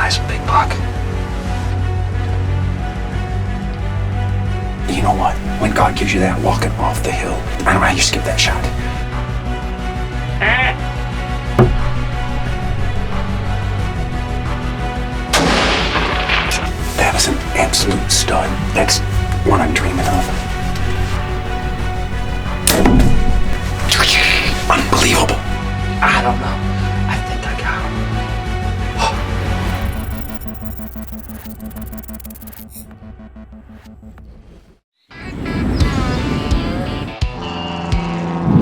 nice big buck. You know what? When God gives you that walking off the hill, I don't know how you skip that shot. That is an absolute stud. That's what I'm dreaming of. Unbelievable. I don't know. I think I got him.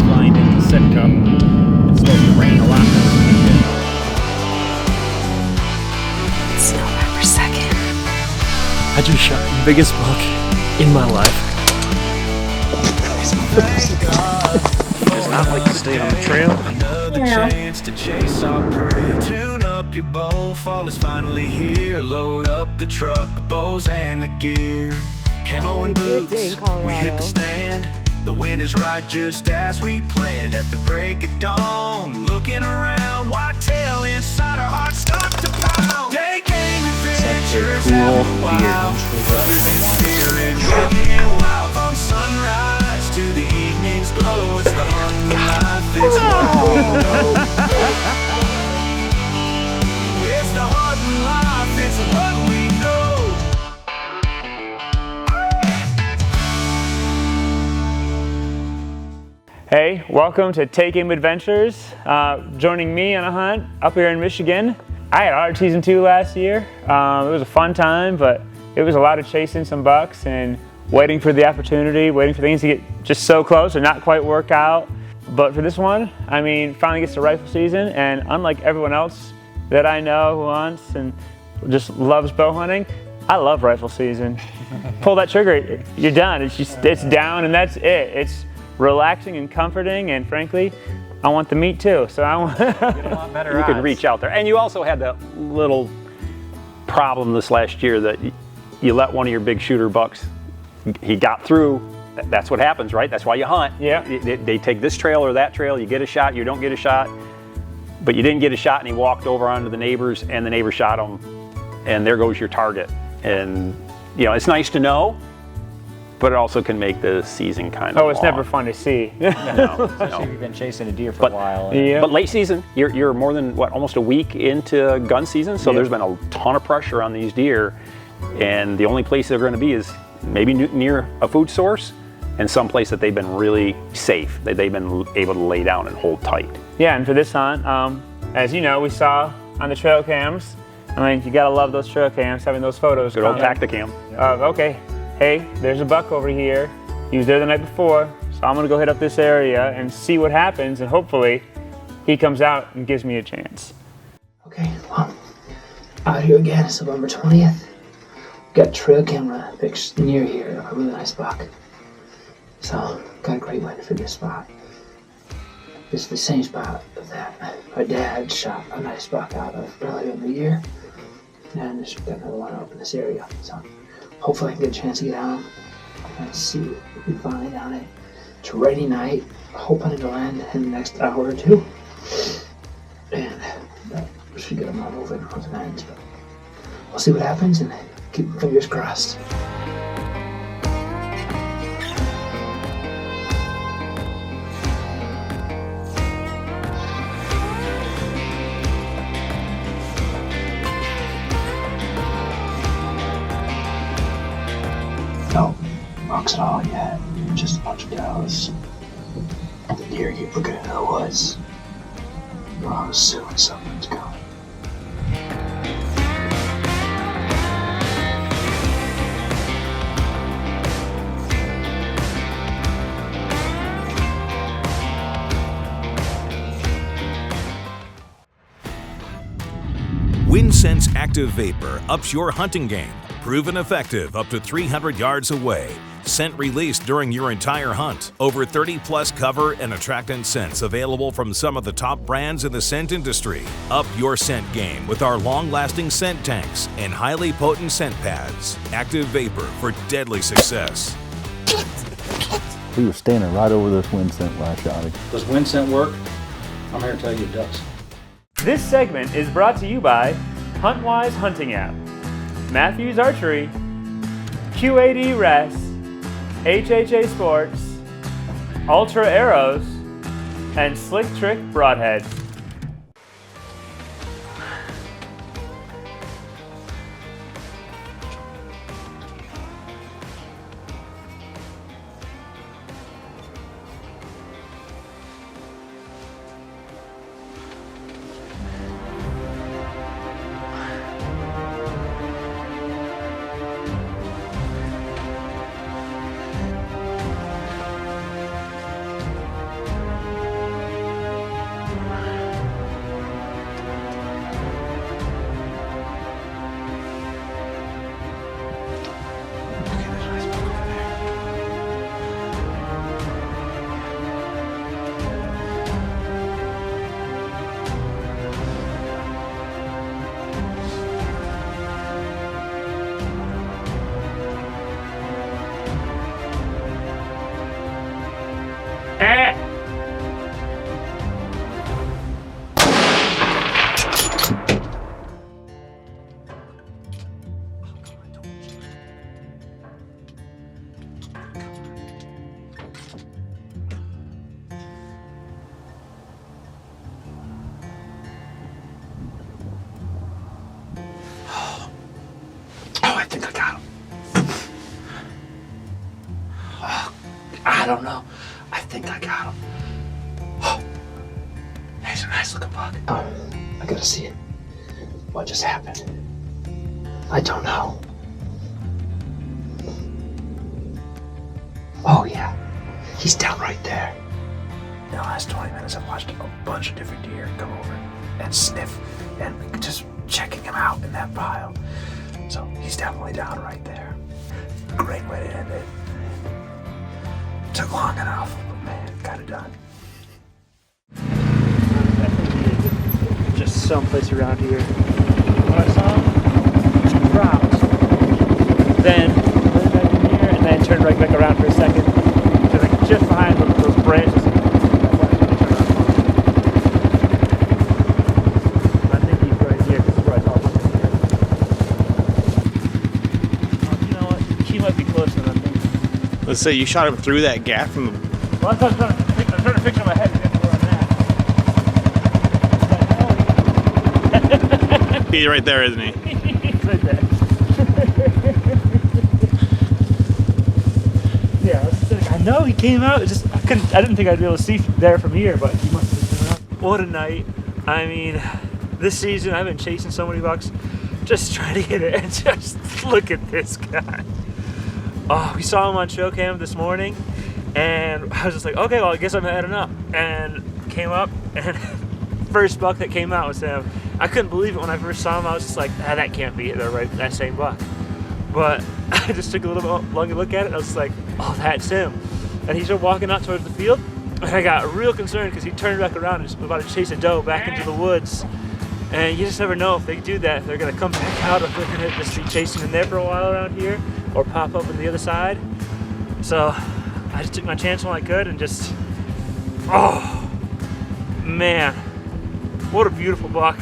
Flying into Sitka. It's supposed to rain a lot this weekend. It's November 2nd. I just shot the biggest buck in my life. Does not like to stay on the trail. Another chance to chase our prey. Tune up your bow, fall is finally here. Load up the truck, bows and the gear. Camo and boots, we hit the stand. The wind is right just as we planned. At the break of dawn, looking around, whitetail inside our hearts start to pound. Day game adventures out a while. Brothers in spirit, walking wild from sunrise to the evening's glow. It's the hunt life, it's what we know. It's the hunt life, it's what we know. Hey, welcome to Take Aim Adventures. Joining me on a hunt up here in Michigan. I had art season 2 last year. It was a fun time, but it was a lot of chasing some bucks and waiting for the opportunity, waiting for things to get just so close or not quite work out. But for this one, I mean, finally gets to rifle season, and unlike everyone else that I know who hunts and just loves bow hunting, I love rifle season. Pull that trigger, you're done. It's down and that's it. It's relaxing and comforting, and frankly, I want the meat too. So I want Get a lot better you could reach out there. And you also had that little problem this last year that you let one of your big shooter bucks, he got through. That's what happens, right? That's why you hunt. Yeah. They take this trail or that trail, you get a shot, you don't get a shot, but you didn't get a shot and he walked over onto the neighbors and the neighbor shot him, and there goes your target. And you know, it's nice to know, but it also can make the season kind of Oh, it's long. never fun to see. No, Especially if you've been chasing a deer for a while. Yeah. But late season, you're more than almost a week into gun season, so there's been a ton of pressure on these deer, and the only place they're going to be is maybe near a food source and some place that they've been really safe, that they've been able to lay down and hold tight. Yeah, and for this hunt, as you know, we saw on the trail cams. I mean, you gotta love those trail cams, having those photos. Good old Tacticam. Okay, hey, there's a buck over here. He was there the night before, so I'm gonna go hit up this area and see what happens, and hopefully he comes out and gives me a chance. Okay, well, out here again, it's November 20th. Got trail camera fixed near here, a really nice buck. So, got a great way to figure this spot. This is the same spot that my dad shot a nice buck out of earlier in the year. And there's got another one up in this area. So, hopefully I can get a chance to get on and see what we can find on it. It's a rainy night, hoping to land in the next hour or two. And that should get them all moving on the ends, but we'll see what happens and keep my fingers crossed. No bucks at all yet, just a bunch of does. The deer keep looking into the woods. I'm assuming something's coming. WinSense Active Vapor ups your hunting game. Proven effective up to 300 yards away. Scent released during your entire hunt. Over 30-plus cover and attractant scents available from some of the top brands in the scent industry. Up your scent game with our long-lasting scent tanks and highly potent scent pads. Active Vapor for deadly success. He was standing right over this wind scent when I shot him. Does wind scent work? I'm here to tell you it does. This segment is brought to you by HuntWise hunting app, Matthews Archery, QAD Rest, HHA Sports, Ultra Arrows, and Slick Trick Broadheads. I think I got him. Oh, I don't know. I think I got him. Oh, he's a nice looking buck. Oh, I gotta see it. What just happened? I don't know. Oh yeah, he's down right there. In the last 20 minutes, I've watched a bunch of different deer come over and sniff and just checking him out in that pile. So he's definitely down right there. Great way to end it. Took long enough, but man, got it done. Just someplace around here. When I saw him, browse. Then went back in here and then turned right back around for a second. Just behind those branches. I think he's right here. This is where I saw him. You know what? He might be closer than I think. Let's say you shot him through that gap from the. Well, I'm trying to picture my head. He's right there, isn't he? He's right there. Yeah, I know he came out. I didn't think I'd be able to see there from here, but he must have been out. What a night! I mean, this season I've been chasing so many bucks, just trying to get it. And just look at this guy. Oh, we saw him on show cam this morning, and I was just like, okay, well, I guess I'm heading up. And came up, and first buck that came out was him. I couldn't believe it when I first saw him. I was just like, that can't be it. They're right, that same buck. But I just took a little bit longer look at it, and I was like, oh, that's him. And he started walking out towards the field, and I got real concerned because he turned back around and was about to chase a doe back into the woods. And you just never know if they do that, if they're going to come back out, or if they're going to just be chasing in there for a while around here, or pop up on the other side. So I just took my chance when I could and just, oh, man, what a beautiful buck.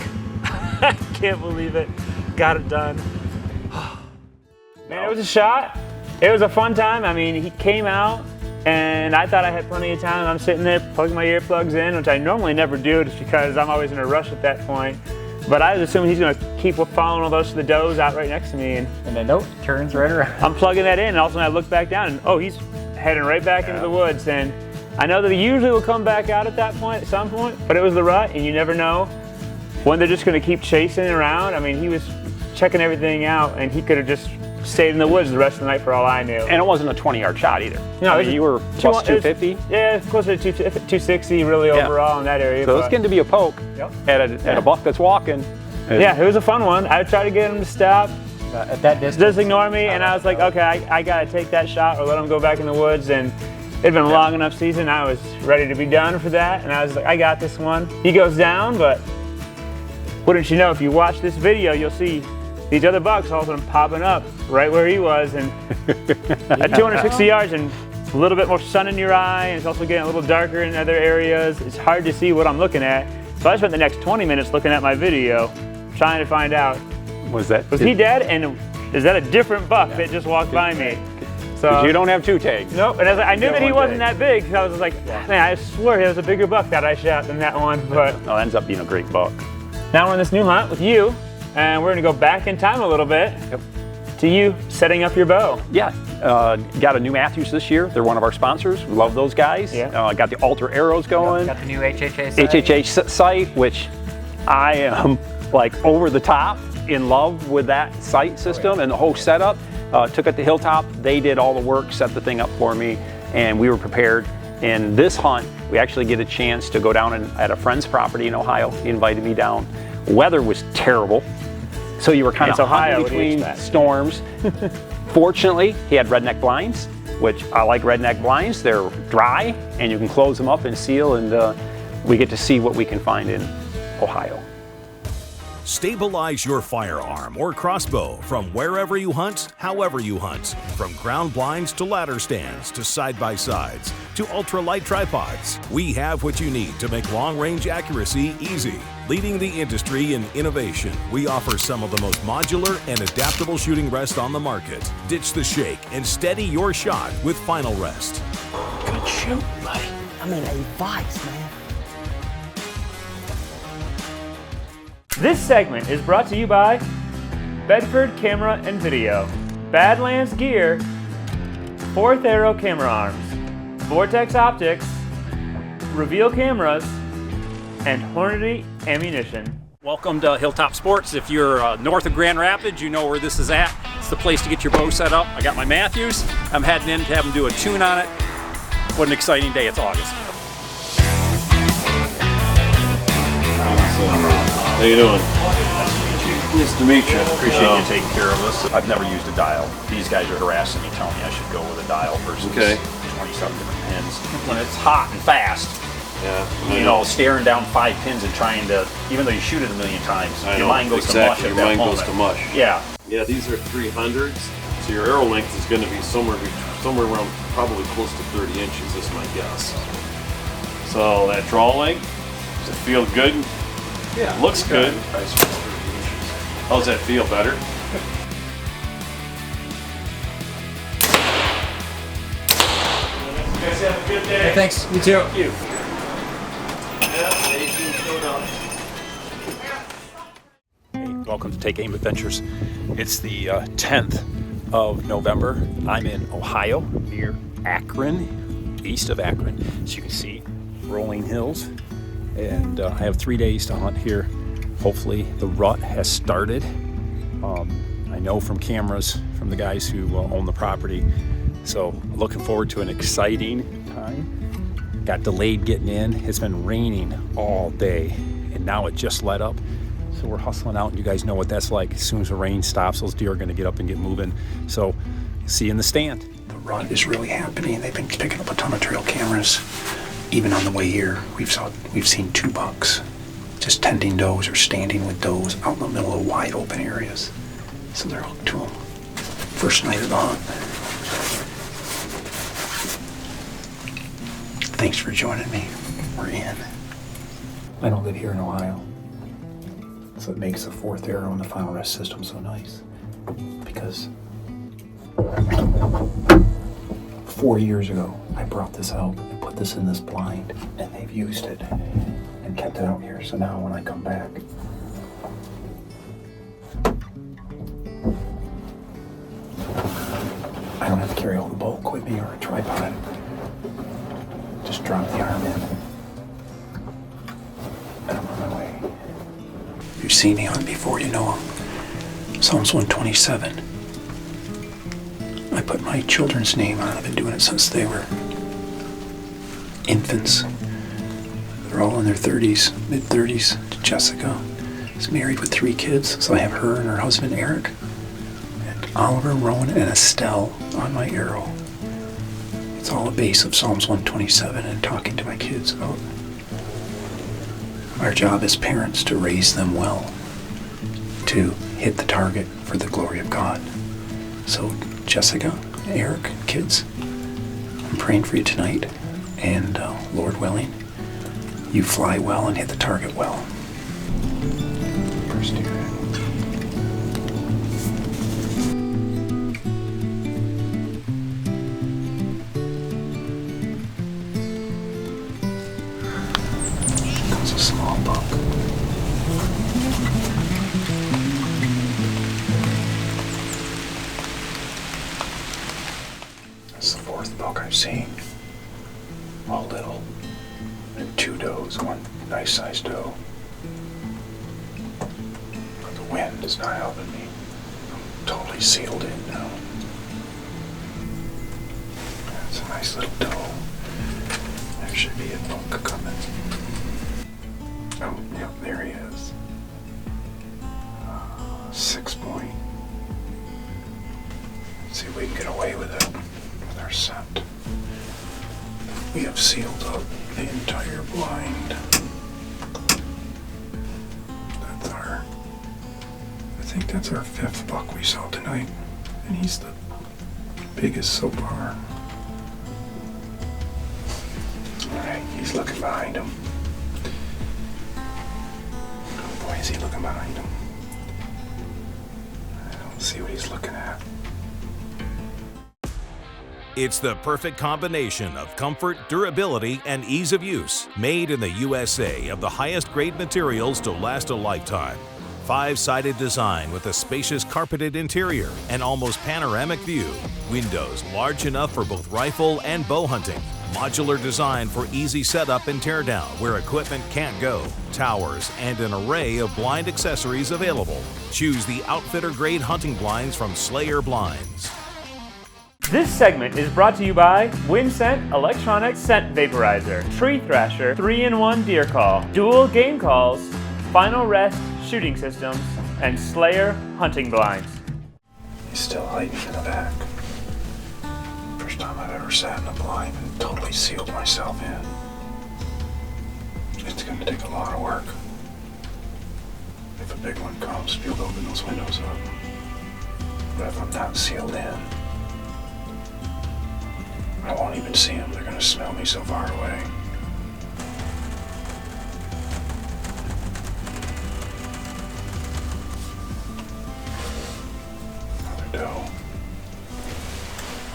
I can't believe it. Got it done. Man, it was a shot. It was a fun time. I mean, he came out, and I thought I had plenty of time. I'm sitting there plugging my earplugs in, which I normally never do just because I'm always in a rush at that point. But I was assuming he's going to keep following all those to the does out right next to me. And then nope, turns right around. I'm plugging that in, and all of a sudden I look back down, and oh, he's heading right back into the woods. And I know that they usually will come back out at that point, at some point, but it was the rut, and you never know when they're just going to keep chasing around. I mean, he was checking everything out, and he could have just stayed in the woods the rest of the night for all I knew. And it wasn't a 20-yard shot either. No, I mean, you were plus 250. Yeah, closer to 260 really overall in that area. So it's getting to be a poke at a buck that's walking. Yeah, it was a fun one. I tried to get him to stop. At that distance. Just ignore me, and I was like, okay, I got to take that shot or let him go back in the woods. And it'd been a long enough season. I was ready to be done for that. And I was like, I got this one. He goes down, but wouldn't you know, if you watch this video, you'll see these other bucks all of a sudden popping up right where he was. And at 260 yards and a little bit more sun in your eye, and it's also getting a little darker in other areas. It's hard to see what I'm looking at. So I spent the next 20 minutes looking at my video, trying to find out, Was he dead? And is that a different buck that just walked by me? So you don't have 2 tags. Nope. And I knew that he wasn't tag. that big. So I was like, man, I swear there was a bigger buck that I shot than that one. But No, it ends up being a great buck. now we're on this new hunt with you, and we're gonna go back in time a little bit to you setting up your bow. Yeah, got a new Matthews this year. They're one of our sponsors. We love those guys. Yeah. Got the Alter arrows going. Got the new HHA sight. HHA sight, which I am like over the top in love with that sight system and the whole setup. Took it to Hilltop. They did all the work, set the thing up for me, and we were prepared. In this hunt, we actually get a chance to go down at a friend's property in Ohio. He invited me down. Weather was terrible, so you were kind of Ohio, between storms. Fortunately, he had redneck blinds, which I like redneck blinds. They're dry, and you can close them up and seal, and we get to see what we can find in Ohio. Stabilize your firearm or crossbow from wherever you hunt, however you hunt. From ground blinds to ladder stands to side-by-sides to ultralight tripods. We have what you need to make long-range accuracy easy. Leading the industry in innovation, we offer some of the most modular and adaptable shooting rest on the market. Ditch the shake and steady your shot with Final Rest. Good shoot, buddy. I'm in A5s, man. This segment is brought to you by Bedford Camera and Video, Badlands Gear, Fourth Arrow Camera Arms, Vortex Optics, Reveal Cameras, and Hornady Ammunition. Welcome to Hilltop Sports. If you're north of Grand Rapids, you know where this is at. It's the place to get your bow set up. I got my Matthews. I'm heading in to have them do a tune on it. What an exciting day. It's August. How you doing? Nice to meet you. Appreciate you taking care of us. I've never used a dial. These guys are harassing me, telling me I should go with a dial versus 27 different pins. When it's hot and fast, you know, staring down 5 pins and trying to, even though you shoot it a million times, your mind goes to mush at that moment. Goes to mush. Yeah. Yeah, these are 300s, so your arrow length is going to be somewhere around probably close to 30 inches, is my guess. So that draw length, does it feel good? Yeah. Looks good. How's that feel? Better? You guys have a good day. Hey, thanks. You too. Thank you. Hey, welcome to Take Aim Adventures. It's the 10th of November. I'm in Ohio, near Akron, east of Akron. As you can see, rolling hills. And I have 3 days to hunt here. Hopefully the rut has started. I know from cameras from the guys who own the property. So looking forward to an exciting time. Got delayed getting in. It's been raining all day and now it just let up. So we're hustling out and you guys know what that's like. As soon as the rain stops, those deer are gonna get up and get moving. So see you in the stand. The rut is really happening. They've been picking up a ton of trail cameras. Even on the way here, we've seen 2 bucks just tending does or standing with does out in the middle of wide open areas. So they're hooked to them. First night of the hunt. Thanks for joining me. We're in. I don't live here in Ohio, so it makes the Fourth Arrow and the Final Rest system so nice. Because 4 years ago, I brought this out and put this in this blind, and they've used it and kept it out here. So now when I come back, I don't have to carry all the bulk with me or a tripod. Just drop the arm in, and I'm on my way. You've seen me hunt before, you know Psalms 127. I put my children's name on it. I've been doing it since they were infants. They're all in their 30s, mid-30s. Jessica is married with 3 kids, so I have her and her husband Eric, and Oliver, Rowan, and Estelle on my arrow. It's all a base of Psalms 127 and talking to my kids about our job as parents to raise them well, to hit the target for the glory of God. So Jessica, Eric, kids, I'm praying for you tonight, and Lord willing, you fly well and hit the target well. first deer in. Here comes a small buck. That's the fourth buck I've seen. All little. And 2 does, 1 nice sized doe. But the wind is not helping me. I'm totally sealed in now. That's a nice little doe. There should be a buck coming. Oh, yep, there he is. 6 point. Let's see if we can get away with it with our scent. We have sealed up the entire blind. I think that's our 5th buck we saw tonight, and he's the biggest so far. Alright, he's looking behind him. Oh boy, is he looking behind him. I don't see what he's looking at. It's the perfect combination of comfort, durability, and ease of use. Made in the USA of the highest grade materials to last a lifetime. 5-sided design with a spacious carpeted interior and almost panoramic view. Windows large enough for both rifle and bow hunting. Modular design for easy setup and teardown where equipment can't go. Towers and an array of blind accessories available. Choose the outfitter grade hunting blinds from Slayer Blinds. This segment is brought to you by WinScent Electronic Scent Vaporizer, Tree Thrasher 3-in-1 Deer Call, Dual Game Calls, Final Rest Shooting Systems, and Slayer Hunting Blinds. He's still hiding in the back. First time I've ever sat in a blind and totally sealed myself in. It's going to take a lot of work. If a big one comes, you'll open those windows up. But if I'm not sealed in, I won't even see them. They're going to smell me so far away. Another doe.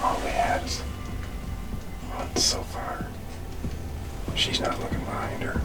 All we had is one so far. She's not looking behind her.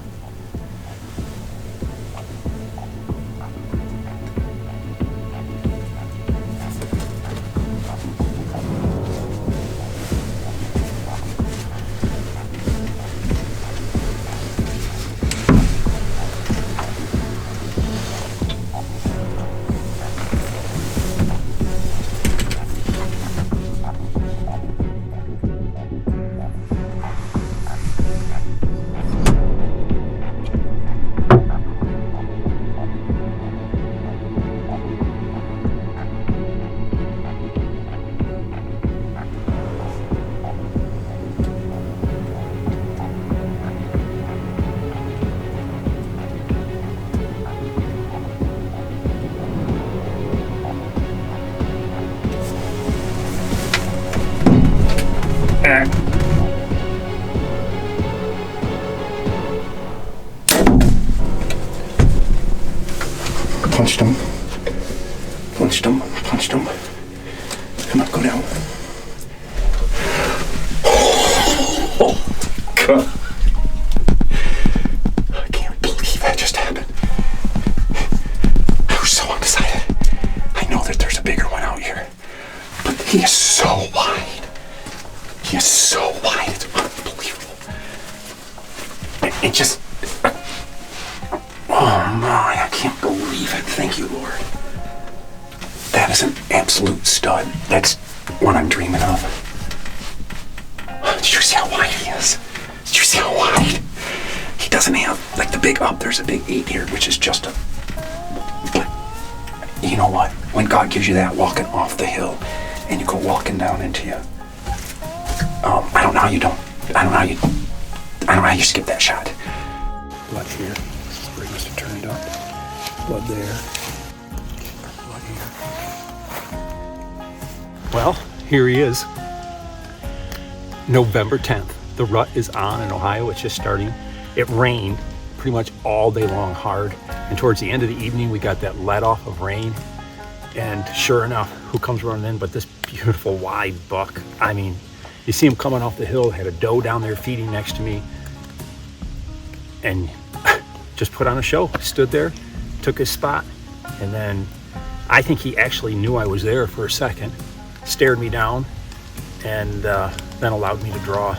Punched him. Punched him. Punched him. Come on, go down. Oh, God. I can't believe that just happened. I was so undecided. I know that there's a bigger one out here, but he is so wide. He is so wide. It's unbelievable. It just... Oh my, I can't believe it. Thank you, Lord. That is an absolute stud. That's what I'm dreaming of. Did you see how wide he is? Did you see how wide? He doesn't have, like the big up, there's a big 8 here, which is just a... But, you know what? When God gives you that walking off the hill, and you go walking down into you, I don't know how you don't. I don't know how you skip that shot. Blood here. Spring must have turned up. Blood there. Blood here. Well, here he is. November 10th. The rut is on in Ohio. It's just starting. It rained pretty much all day long hard. And towards the end of the evening, we got that let off of rain. And sure enough, who comes running in but this beautiful wide buck? I mean, you see him coming off the hill, had a doe down there feeding next to me, and just put on a show. Stood there, took his spot, and then I think he actually knew I was there for a second, stared me down, and then allowed me to draw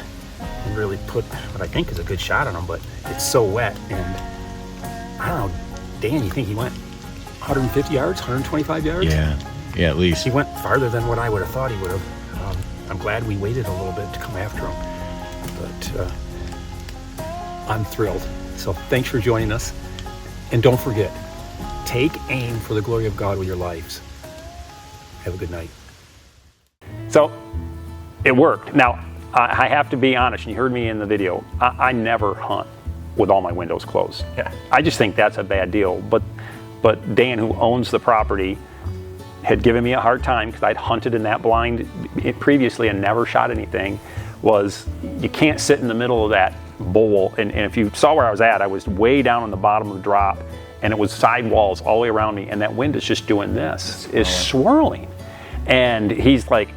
and really put what I think is a good shot on him, but it's so wet. And I don't know, Dan, you think he went 150 yards, 125 yards? Yeah, at least. He went farther than what I would have thought he would have. I'm glad we waited a little bit to come after him, but I'm thrilled. So thanks for joining us. And don't forget, take aim for the glory of God with your lives. Have a good night. So it worked. Now, I have to be honest, and you heard me in the video, I never hunt with all my windows closed. Yeah. I just think that's a bad deal. But Dan, who owns the property, had given me a hard time because I'd hunted in that blind previously and never shot anything. Was you can't sit in the middle of that bowl. And if you saw where I was at, I was way down on the bottom of the drop, and it was side walls all the way around me, and that wind is just doing this, is swirling. And he's like,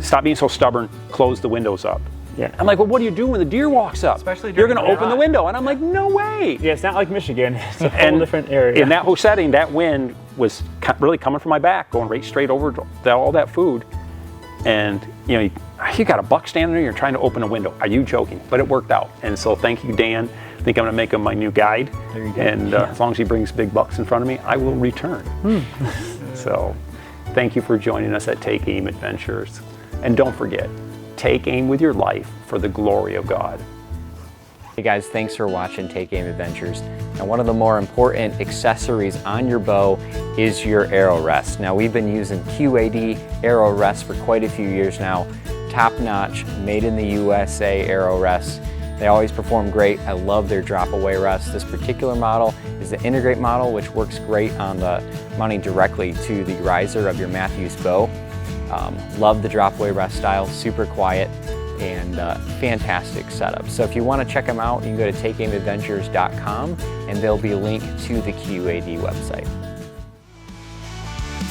stop being so stubborn, close the windows up. Yeah. I'm like, well, what do you do when the deer walks up? Especially You're during going to the open the hot. window. And I'm like, no way. Yeah, it's not like Michigan. It's a whole different area. In that whole setting, that wind was really coming from my back, going right straight over all that food. And you got a buck standing there, you're trying to open a window. Are you joking? But it worked out. And so thank you, Dan. I think I'm going to make him my new guide. There you go. And as long as he brings big bucks in front of me, I will return. So thank you for joining us at Take Aim Adventures. And don't forget, take aim with your life for the glory of God. Hey guys, thanks for watching Take Aim Adventures. Now, one of the more important accessories on your bow is your arrow rest. Now, we've been using QAD arrow rests for quite a few years now. Top notch, made in the USA arrow rests. They always perform great. I love their drop away rest. This particular model is the Integrate model, which works great on the mounting directly to the riser of your Matthews bow. Love the drop away rest style, super quiet and fantastic setup. So if you want to check them out, you can go to takeaimadventures.com and there'll be a link to the QAD website.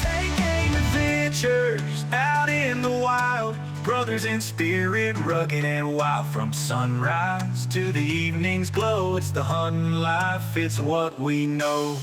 Take aim adventures out in the wild. Brothers in spirit, rugged and wild. From sunrise to the evening's glow, it's the hunting life, it's what we know.